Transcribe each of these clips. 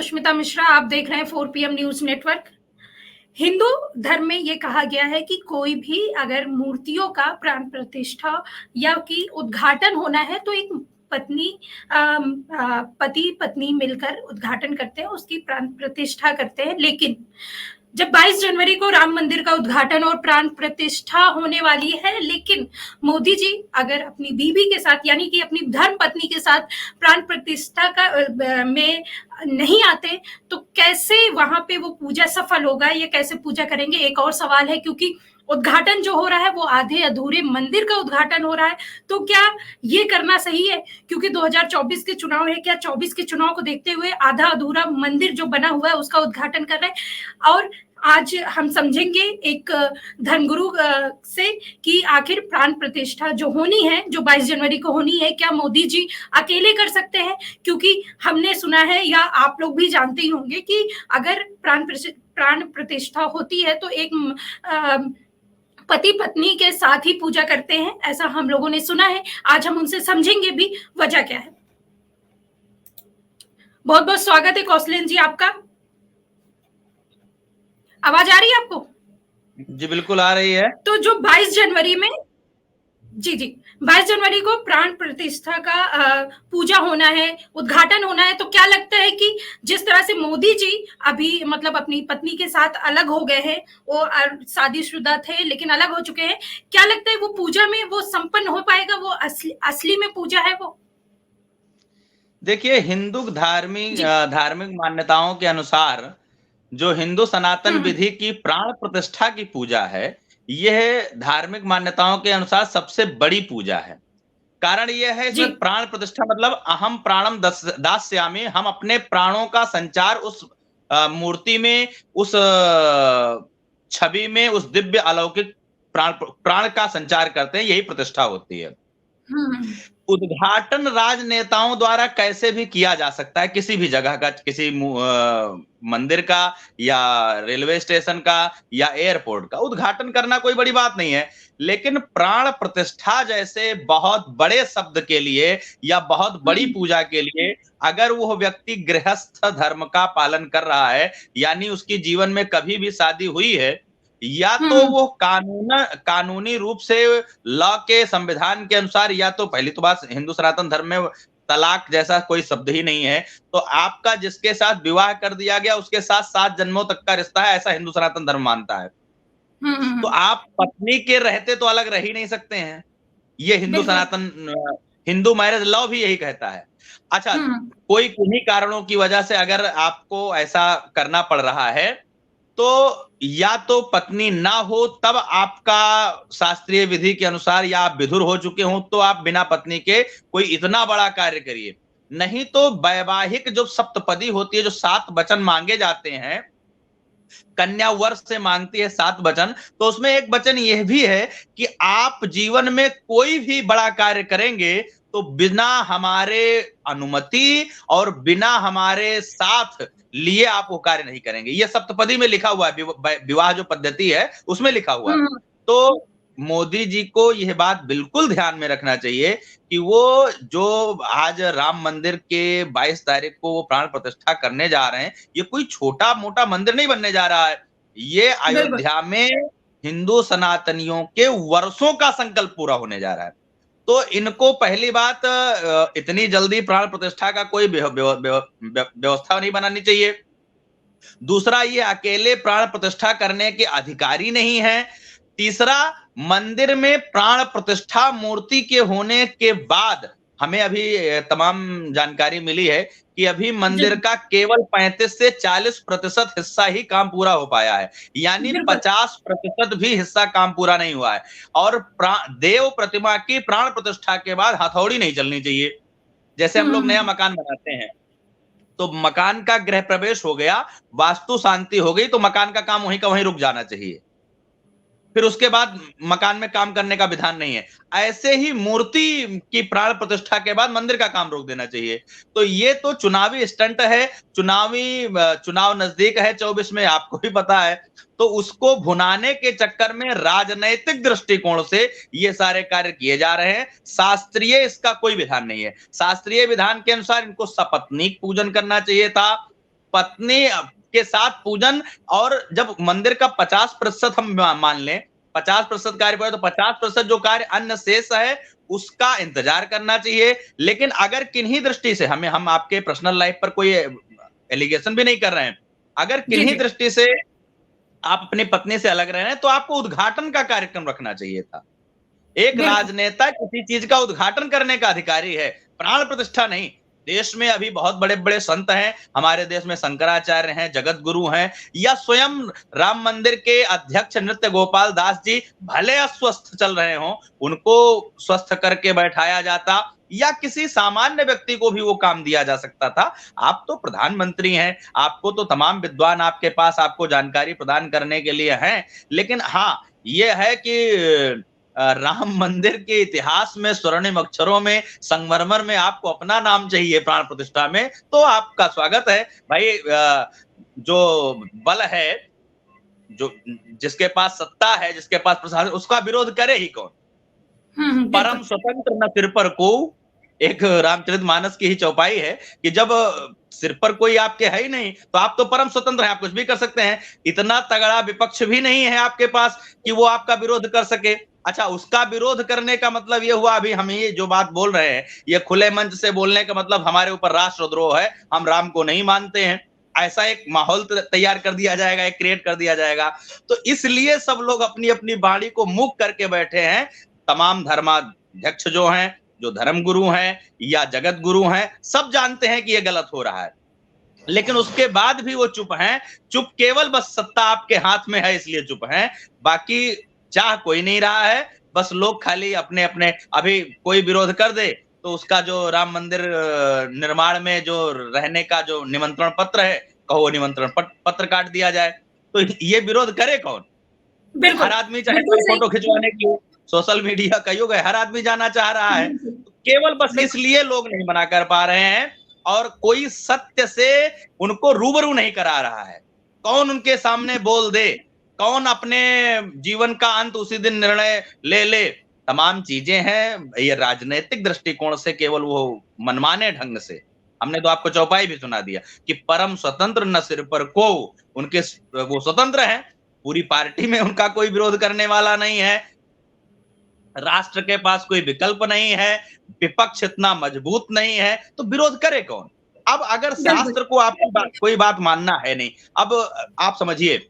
सुष्मिता मिश्रा। आप देख रहे हैं 4 PM न्यूज नेटवर्क। हिंदू धर्म में ये कहा गया है कि कोई भी अगर मूर्तियों का प्राण प्रतिष्ठा या कि उद्घाटन होना है तो एक पत्नी पति पत्नी मिलकर उद्घाटन करते हैं, उसकी प्राण प्रतिष्ठा करते हैं। लेकिन जब 22 जनवरी को राम मंदिर का उद्घाटन और प्राण प्रतिष्ठा होने वाली है, लेकिन मोदी जी अगर अपनी बीवी के साथ यानी कि अपनी धर्म पत्नी के साथ प्राण प्रतिष्ठा का में नहीं आते तो कैसे वहां पे वो पूजा सफल होगा, ये कैसे पूजा करेंगे, एक और सवाल है। क्योंकि उद्घाटन जो हो रहा है वो आधे अधूरे मंदिर का उद्घाटन हो रहा है, तो क्या ये करना सही है? क्योंकि 2024 के चुनाव है, क्या 24 के चुनाव को देखते हुए आधा अधूरा मंदिर जो बना हुआ है उसका उद्घाटन कर रहे हैं? और आज हम समझेंगे एक धर्मगुरु से कि आखिर प्राण प्रतिष्ठा जो होनी है, जो 22 जनवरी को होनी है, क्या मोदी जी अकेले कर सकते हैं? क्योंकि हमने सुना है या आप लोग भी जानते ही होंगे कि अगर प्राण प्रतिष्ठा होती है तो एक पति पत्नी के साथ ही पूजा करते हैं, ऐसा हम लोगों ने सुना है। आज हम उनसे समझेंगे भी वजह क्या है। बहुत बहुत स्वागत है कौशलेन जी आपका। आवाज आ रही है आपको? जी बिल्कुल आ रही है। तो जो 22 जनवरी में 22 जनवरी को प्राण प्रतिष्ठा का पूजा होना है, उद्घाटन होना है, तो क्या लगता है कि जिस तरह से मोदी जी अभी मतलब अपनी पत्नी के साथ अलग हो गए हैं, वो शादीशुदा थे लेकिन अलग हो चुके हैं, क्या लगता है वो पूजा में वो संपन्न हो पाएगा? वो असली में पूजा है वो? देखिए, हिंदू धार्मिक मान्यताओं के अनुसार जो हिंदू सनातन विधि की प्राण प्रतिष्ठा की पूजा है, यह धार्मिक मान्यताओं के अनुसार सबसे बड़ी पूजा है। कारण यह है इसमें प्राण प्रतिष्ठा मतलब अहम प्राणम दास्यामि, हम अपने प्राणों का संचार उस मूर्ति में, उस छवि में, उस दिव्य अलौकिक प्राण का संचार करते हैं, यही प्रतिष्ठा होती है। उद्घाटन राजनेताओं द्वारा कैसे भी किया जा सकता है, किसी भी जगह का, किसी मंदिर का या रेलवे स्टेशन का या एयरपोर्ट का उद्घाटन करना कोई बड़ी बात नहीं है। लेकिन प्राण प्रतिष्ठा जैसे बहुत बड़े शब्द के लिए या बहुत बड़ी पूजा के लिए अगर वो व्यक्ति गृहस्थ धर्म का पालन कर रहा है, यानी उसकी जीवन में कभी भी शादी हुई है, या तो वो कानूनी रूप से लॉ के संविधान के अनुसार, या तो पहली तो बात हिंदू सनातन धर्म में तलाक जैसा कोई शब्द ही नहीं है, तो आपका जिसके साथ विवाह कर दिया गया उसके साथ 7 जन्मों तक का रिश्ता है, ऐसा हिंदू सनातन धर्म मानता है। तो आप पत्नी के रहते तो अलग रह ही नहीं सकते हैं, ये हिंदू मैरिज लॉ भी यही कहता है। अच्छा, कोई किन्हीं कारणों की वजह से अगर आपको ऐसा करना पड़ रहा है, तो या तो पत्नी ना हो तब आपका शास्त्रीय विधि के अनुसार, या आप विधुर हो चुके हो तो आप बिना पत्नी के कोई इतना बड़ा कार्य करिए। नहीं तो वैवाहिक जो सप्तपदी होती है, जो 7 वचन मांगे जाते हैं, कन्या वर्ष से मांगती है 7 वचन, तो उसमें एक वचन यह भी है कि आप जीवन में कोई भी बड़ा कार्य करेंगे तो बिना हमारे अनुमति और बिना हमारे साथ लिए आप वो कार्य नहीं करेंगे। ये सप्तपदी में लिखा हुआ है, विवाह जो पद्धति है उसमें लिखा हुआ है। तो मोदी जी को यह बात बिल्कुल ध्यान में रखना चाहिए कि वो जो आज राम मंदिर के 22 तारीख को वो प्राण प्रतिष्ठा करने जा रहे हैं, ये कोई छोटा मोटा मंदिर नहीं बनने जा रहा है। ये अयोध्या में हिंदू सनातनियों के वर्षों का संकल्प पूरा होने जा रहा है। तो इनको पहली बात, इतनी जल्दी प्राण प्रतिष्ठा का कोई व्यवस्था नहीं बनानी चाहिए। दूसरा, ये अकेले प्राण प्रतिष्ठा करने के अधिकारी नहीं है। तीसरा, मंदिर में प्राण प्रतिष्ठा मूर्ति के होने के बाद हमें अभी तमाम जानकारी मिली है कि अभी मंदिर का केवल 35 से 40% हिस्सा ही काम पूरा हो पाया है, यानी 50% भी हिस्सा काम पूरा नहीं हुआ है। और देव प्रतिमा की प्राण प्रतिष्ठा के बाद हथौड़ी नहीं चलनी चाहिए। जैसे हम लोग नया मकान बनाते हैं तो मकान का गृह प्रवेश हो गया, वास्तु शांति हो गई, तो मकान का काम वहीं का वहीं रुक जाना चाहिए, फिर उसके बाद मकान में काम करने का विधान नहीं है। ऐसे ही मूर्ति की प्राण प्रतिष्ठा के बाद मंदिर का काम रोक देना चाहिए। तो ये तो चुनावी स्टंट है, चुनाव नजदीक है 24 में, आपको भी पता है। तो उसको भुनाने के चक्कर में राजनैतिक दृष्टिकोण से ये सारे कार्य किए जा रहे हैं। शास्त्रीय इसका कोई विधान नहीं है। शास्त्रीय विधान के अनुसार इनको सपत्नीक पूजन करना चाहिए था, पत्नी के साथ पूजन, और जब मंदिर का 50% हम मान लें, 50% कार्य पूरा, तो 50% जो कार्य अन्य शेष है उसका इंतजार करना चाहिए। लेकिन अगर किन्हीं दृष्टि से हम आपके पर्सनल लाइफ पर कोई एलिगेशन भी नहीं कर रहे हैं, अगर किन्हीं दृष्टि से आप अपनी पत्नी से अलग रहे हैं तो आपको उद्घाटन का कार्यक्रम रखना चाहिए था। एक राजनेता किसी चीज का उद्घाटन करने का अधिकारी है, प्राण प्रतिष्ठा नहीं। देश में अभी बहुत बड़े बड़े संत हैं, हमारे देश में शंकराचार्य हैं, जगत गुरु हैं, या स्वयं राम मंदिर के अध्यक्ष नृत्य गोपाल दास जी भले अस्वस्थ चल रहे हों, उनको स्वस्थ करके बैठाया जाता, या किसी सामान्य व्यक्ति को भी वो काम दिया जा सकता था। आप तो प्रधानमंत्री हैं, आपको तो तमाम विद्वान आपके पास आपको जानकारी प्रदान करने के लिए हैं। लेकिन हाँ, ये है कि राम मंदिर के इतिहास में स्वर्णिम अक्षरों में संगमरमर में आपको अपना नाम चाहिए प्राण प्रतिष्ठा में, तो आपका स्वागत है भाई। जो बल है, जो जिसके पास सत्ता है, जिसके पास प्रशासन, उसका विरोध करे ही कौन? परम स्वतंत्र न सिर पर को, एक रामचरितमानस की ही चौपाई है कि जब सिर पर कोई आपके है ही नहीं तो आप तो परम स्वतंत्र हैं, आप कुछ भी कर सकते हैं। इतना तगड़ा विपक्ष भी नहीं है आपके पास कि वो आपका विरोध कर सके। अच्छा, उसका विरोध करने का मतलब ये हुआ, अभी हम ये जो बात बोल रहे हैं, ये खुले मंच से बोलने का मतलब हमारे ऊपर राष्ट्रद्रोह है, हम राम को नहीं मानते हैं, ऐसा एक माहौल तैयार कर दिया जाएगा, एक क्रिएट कर दिया जाएगा। तो इसलिए सब लोग अपनी अपनी वाणी को मूक करके बैठे हैं। तमाम धर्माध्यक्ष जो हैं, जो धर्म गुरु हैं या जगत गुरु हैं, सब जानते हैं कि ये गलत हो रहा है, लेकिन उसके बाद भी वो चुप हैं। चुप केवल बस सत्ता आपके हाथ में है इसलिए चुप हैं, बाकी चाह कोई नहीं रहा है। बस लोग खाली अपने अपने, अभी कोई विरोध कर दे तो उसका जो राम मंदिर निर्माण में जो रहने का जो निमंत्रण पत्र है, कहो निमंत्रण पत्र काट दिया जाए, तो ये विरोध करे कौन? हर आदमी चाहे कोई फोटो खिंचवाने की, सोशल मीडिया का युग है, हर आदमी जाना चाह रहा है, केवल बस इसलिए लोग नहीं मना कर पा रहे हैं, और कोई सत्य से उनको रूबरू नहीं करा रहा है। कौन उनके सामने बोल दे, कौन अपने जीवन का अंत उसी दिन निर्णय ले ले, तमाम चीजें हैं। ये राजनीतिक दृष्टिकोण से केवल वो मनमाने ढंग से, हमने तो आपको चौपाई भी सुना दिया कि परम स्वतंत्र न सिर पर को, उनके वो स्वतंत्र हैं, पूरी पार्टी में उनका कोई विरोध करने वाला नहीं है, राष्ट्र के पास कोई विकल्प नहीं है, विपक्ष इतना मजबूत नहीं है, तो विरोध करे कौन? अब अगर शास्त्र को आपको कोई बात मानना है नहीं, अब आप समझिए,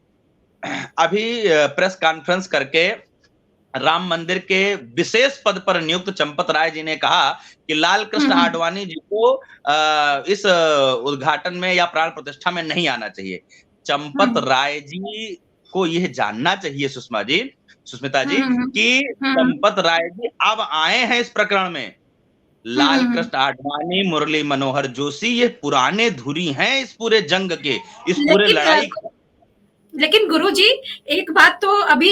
अभी प्रेस कॉन्फ्रेंस करके राम मंदिर के विशेष पद पर नियुक्त चंपत राय जी ने कहा कि लाल कृष्ण आडवाणी जी को इस उद्घाटन में या प्राण प्रतिष्ठा में नहीं आना चाहिए। चंपत राय जी को यह जानना चाहिए, सुष्मिता जी, कि चंपत राय जी अब आए हैं इस प्रकरण में। लाल कृष्ण आडवाणी, मुरली मनोहर जोशी, ये पुराने धुरी हैं इस पूरे जंग के, इस पूरे लड़ाई। लेकिन गुरुजी, एक बात तो अभी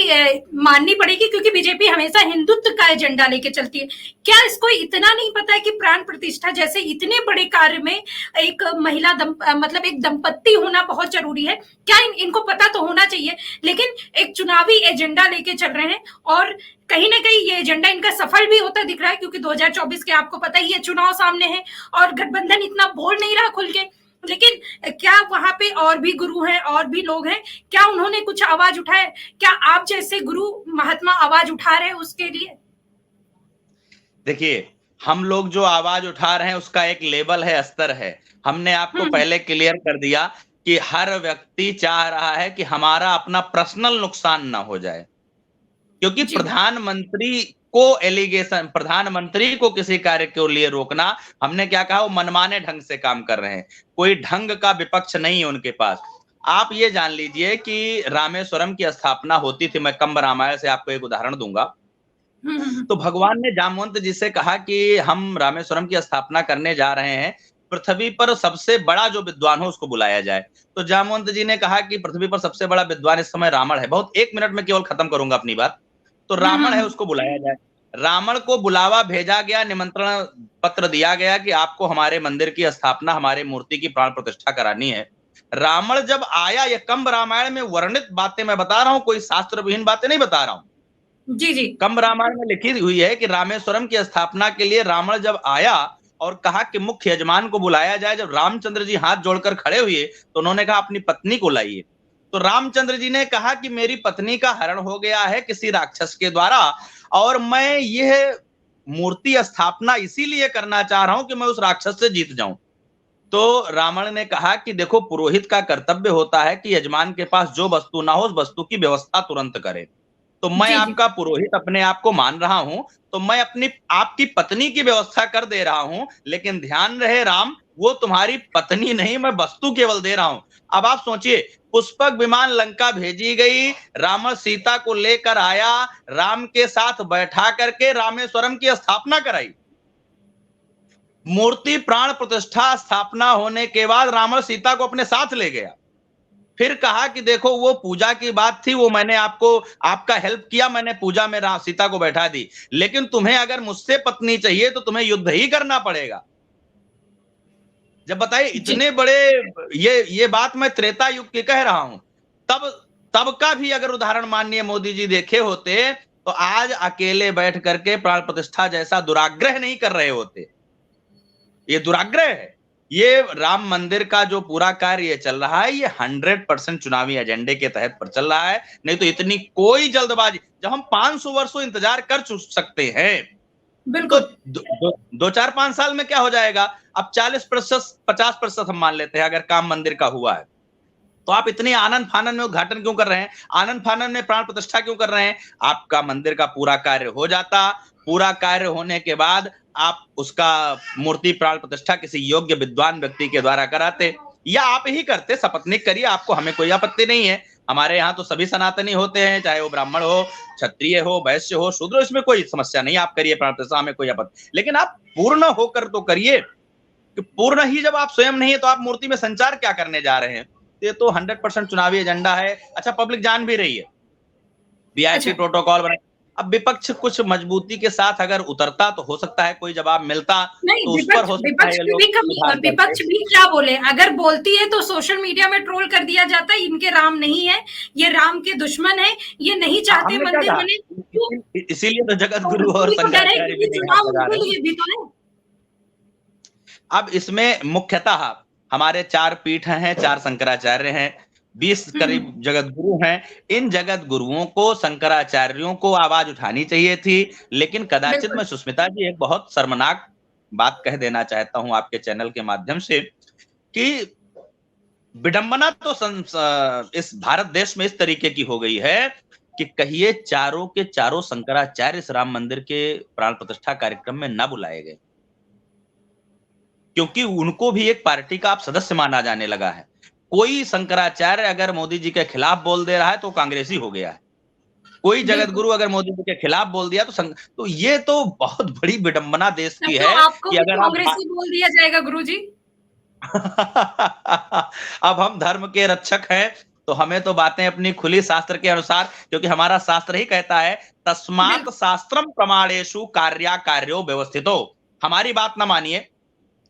माननी पड़ेगी, क्योंकि बीजेपी हमेशा हिंदुत्व का एजेंडा लेके चलती है। क्या इसको इतना नहीं पता है कि प्राण प्रतिष्ठा जैसे इतने बड़े कार्य में एक महिला मतलब एक दंपत्ति होना बहुत जरूरी है? क्या इनको पता तो होना चाहिए, लेकिन एक चुनावी एजेंडा लेके चल रहे हैं, और कहीं ना कहीं ये एजेंडा इनका सफल भी होता दिख रहा है, क्योंकि 2024 के आपको पता ही है चुनाव सामने है, और गठबंधन इतना बोल नहीं रहा खुल के। लेकिन क्या वहां पे और भी गुरु हैं, और भी लोग हैं, क्या उन्होंने कुछ आवाज उठाए? क्या आप जैसे गुरु महात्मा आवाज उठा रहे हैं उसके लिए? देखिए, हम लोग जो आवाज उठा रहे हैं उसका एक लेवल है, स्तर है। हमने आपको पहले क्लियर कर दिया कि हर व्यक्ति चाह रहा है कि हमारा अपना पर्सनल नुकसान ना हो जाए, क्योंकि प्रधानमंत्री को एलिगेशन, प्रधानमंत्री को किसी कार्य के लिए रोकना, हमने क्या कहा, वो मनमाने ढंग से काम कर रहे हैं, कोई ढंग का विपक्ष नहीं है उनके पास। आप ये जान लीजिए कि रामेश्वरम की स्थापना होती थी, मैं कंब रामायण से आपको एक उदाहरण दूंगा। तो भगवान ने जामवंत जी से कहा कि हम रामेश्वरम की स्थापना करने जा रहे हैं, पृथ्वी पर सबसे बड़ा जो विद्वान हो उसको बुलाया जाए। तो जामवंत जी ने कहा कि पृथ्वी पर सबसे बड़ा विद्वान इस समय रावण है, बहुत 1 मिनट में केवल खत्म करूंगा अपनी बात। तो रावण है, उसको बुलाया जाए। रावण को बुलावा भेजा गया, निमंत्रण पत्र दिया गया कि आपको हमारे मंदिर की स्थापना, हमारे मूर्ति की प्राण प्रतिष्ठा करानी है। रावण जब आया, ये कंब रामायण में वर्णित बातें मैं बता रहा हूं, कोई शास्त्र विहीन बातें नहीं बता रहा हूं। जी जी, कंब रामायण में लिखी हुई है कि रामेश्वरम की स्थापना के लिए रावण जब आया और कहा कि मुख्य यजमान को बुलाया जाए। जब रामचंद्र जी हाथ जोड़कर खड़े हुए तो उन्होंने कहा अपनी पत्नी को लाइए। तो रामचंद्र जी ने कहा कि मेरी पत्नी का हरण हो गया है किसी राक्षस के द्वारा, और मैं यह मूर्ति स्थापना इसीलिए करना चाह रहा हूं कि मैं उस राक्षस से जीत जाऊं। तो रावण ने कहा कि देखो, पुरोहित का कर्तव्य होता है कि यजमान के पास जो वस्तु ना हो उस वस्तु की व्यवस्था तुरंत करे। तो मैं जी जी आपका पुरोहित अपने आप को मान रहा हूं, तो मैं अपनी आपकी पत्नी की व्यवस्था कर दे रहा हूं, लेकिन ध्यान रहे राम, वो तुम्हारी पत्नी नहीं, मैं वस्तु केवल दे रहा हूं। अब आप सोचिए, पुष्पक विमान लंका भेजी गई, रावण सीता को लेकर आया, राम के साथ बैठा करके रामेश्वरम की स्थापना कराई। मूर्ति प्राण प्रतिष्ठा स्थापना होने के बाद रावण सीता को अपने साथ ले गया। फिर कहा कि देखो, वो पूजा की बात थी, वो मैंने आपका हेल्प किया, मैंने पूजा में सीता को बैठा दी, लेकिन तुम्हें अगर मुझसे पत्नी चाहिए तो तुम्हें युद्ध ही करना पड़ेगा। जब बताइए, इतने बड़े, ये बात मैं त्रेता युग की कह रहा हूं। तब का भी अगर उदाहरण माननीय मोदी जी देखे होते तो आज अकेले बैठ करके प्राण प्रतिष्ठा जैसा दुराग्रह नहीं कर रहे होते। ये दुराग्रह है। ये राम मंदिर का जो पूरा कार्य चल रहा है, ये 100% चुनावी एजेंडे के तहत पर चल रहा है। नहीं तो इतनी कोई जल्दबाजी, जब हम 500 वर्षों इंतजार कर सकते हैं, तो बिल्कुल 2-4-5 साल में क्या हो जाएगा। अब 40% 50% हम मान लेते हैं अगर काम मंदिर का हुआ है, तो आप इतनी आनंद फानन में उद्घाटन क्यों कर रहे हैं, आनंद फानन में प्राण प्रतिष्ठा क्यों कर रहे हैं। आपका मंदिर का पूरा कार्य हो जाता, पूरा कार्य होने के बाद आप उसका मूर्ति प्राण प्रतिष्ठा किसी योग्य विद्वान व्यक्ति के द्वारा कराते, या आप ही करते, सपत्नीक करिए, आपको, हमें कोई आपत्ति नहीं है। हमारे यहाँ तो सभी सनातनी होते हैं, चाहे वो ब्राह्मण हो, क्षत्रिय हो, वैश्य हो, शूद्र, इसमें कोई समस्या नहीं, आप करिए प्राण प्रतिष्ठा, हमें कोई आपत्ति, लेकिन आप पूर्ण होकर तो करिए। कि पूर्ण ही जब आप स्वयं नहीं है तो आप मूर्ति में संचार क्या करने जा रहे हैं। ये तो 100% चुनावी एजेंडा है। अच्छा, पब्लिक जान भी रही है, वीआईपी प्रोटोकॉल बना। अब विपक्ष कुछ मजबूती के साथ अगर उतरता तो हो सकता है कोई जवाब मिलता, नहीं, तो उस पर हो सकता है विपक्ष भी क्या बोले, अगर बोलती है तो सोशल मीडिया में ट्रोल कर दिया जाता है, इनके राम नहीं है, ये राम के दुश्मन है, ये नहीं चाहते मंदिर बने, इसीलिए तो जगत गुरु और शंकराचार्य भी नहीं। अब इसमें मुख्यतः हमारे 4 पीठ हैं, 4 शंकराचार्य हैं, 20 करीब जगत गुरु हैं। इन जगत गुरुओं को, शंकराचार्यों को आवाज उठानी चाहिए थी, लेकिन कदाचित मैं सुष्मिता जी एक बहुत शर्मनाक बात कह देना चाहता हूं आपके चैनल के माध्यम से, कि विडंबना तो इस भारत देश में इस तरीके की हो गई है कि कहिए चारों के चारों शंकराचार्य इस राम मंदिर के प्राण प्रतिष्ठा कार्यक्रम में न बुलाए गए, क्योंकि उनको भी एक पार्टी का आप सदस्य माना जाने लगा है। कोई शंकराचार्य अगर मोदी जी के खिलाफ बोल दे रहा है तो कांग्रेसी हो गया है, कोई जगत गुरु अगर मोदी जी के खिलाफ बोल दिया तो ये तो बहुत बड़ी विडंबना देश की है कि अगर कांग्रेसी बोल दिया जाएगा गुरुजी। अब हम धर्म के रक्षक हैं तो हमें तो बातें अपनी खुली शास्त्र के अनुसार, क्योंकि हमारा शास्त्र ही कहता है तस्मात् शास्त्रम प्रमाणेषु कार्यो व्यवस्थितो। हमारी बात ना मानिए,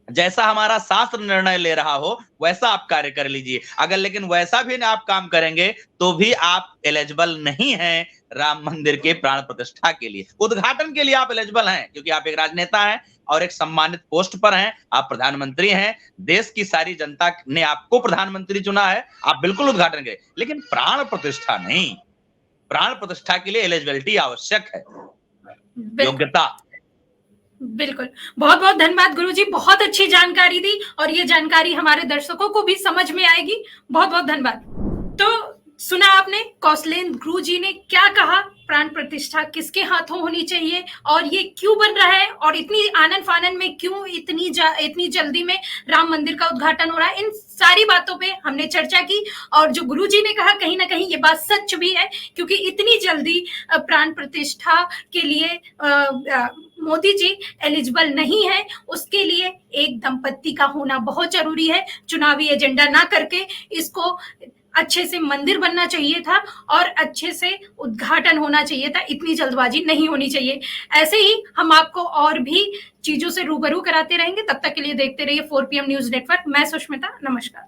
जैसा हमारा शास्त्र निर्णय ले रहा हो वैसा आप कार्य कर लीजिए। अगर लेकिन वैसा भी आप काम करेंगे तो भी आप एलिजिबल नहीं हैं राम मंदिर के प्राण प्रतिष्ठा के लिए। उद्घाटन के लिए आप एलिजिबल हैं, क्योंकि आप एक राजनेता हैं और एक सम्मानित पोस्ट पर हैं, आप प्रधानमंत्री हैं, देश की सारी जनता ने आपको प्रधानमंत्री चुना है, आप बिल्कुल उद्घाटन करें, लेकिन प्राण प्रतिष्ठा नहीं। प्राण प्रतिष्ठा के लिए एलिजिबिलिटी आवश्यक है, योग्यता। बिल्कुल, बहुत बहुत धन्यवाद गुरुजी, बहुत अच्छी जानकारी दी, और ये जानकारी हमारे दर्शकों को भी समझ में आएगी। बहुत बहुत धन्यवाद। तो सुना आपने कौशलेंद्र गुरुजी ने क्या कहा, प्राण प्रतिष्ठा किसके हाथों होनी चाहिए और ये क्यों बन रहा है, और इतनी आनंद फानन में क्यों इतनी जल्दी में राम मंदिर का उद्घाटन हो रहा है। इन सारी बातों पे हमने चर्चा की, और जो गुरुजी ने कहा कहीं ना कहीं ये बात सच भी है, क्योंकि इतनी जल्दी प्राण प्रतिष्ठा के लिए मोदी जी एलिजिबल नहीं है। उसके लिए एक दंपत्ति का होना बहुत जरूरी है। चुनावी एजेंडा ना करके इसको अच्छे से मंदिर बनना चाहिए था और अच्छे से उद्घाटन होना चाहिए था, इतनी जल्दबाजी नहीं होनी चाहिए। ऐसे ही हम आपको और भी चीजों से रूबरू कराते रहेंगे। तब तक के लिए देखते रहिए 4 PM न्यूज नेटवर्क। मैं सुष्मिता, नमस्कार।